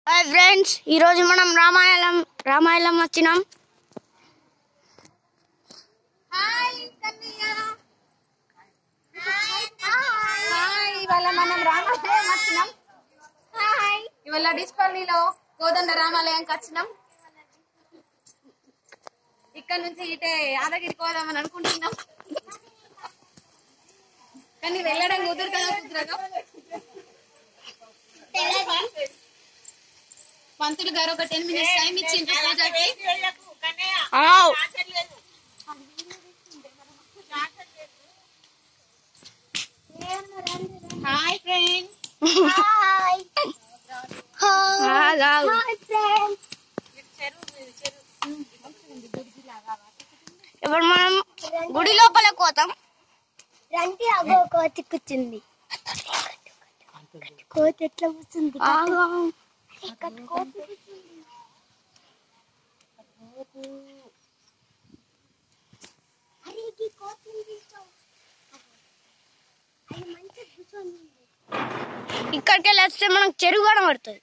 Hi friends, ఈరోజు మనం రామాయణం వచ్చినాం. ఇవాళ మనం రామాలయం వచ్చినాం. ఇవాళ డిస్పల్లిలో కోదండ రామాలయంకి వచ్చినాం. ఇక్కడ నుంచి ఇటే యాదగిరి పోదామని అనుకుంటున్నాం, కానీ వెళ్ళడం కుదరగా పంతులు గారు ఒక 10 minutes టైం ఇచ్చింది పూజకి. Hi friends. ఇప్పుడు మనం గుడి లోపలికి పోతాం. రండి, అగో కోతి కూర్చుంది. కోతి ఎట్లా కూర్చుంది? ఇక్కడికి వెళ్ళి వస్తే మనకు చెరువు కనబడుతుంది.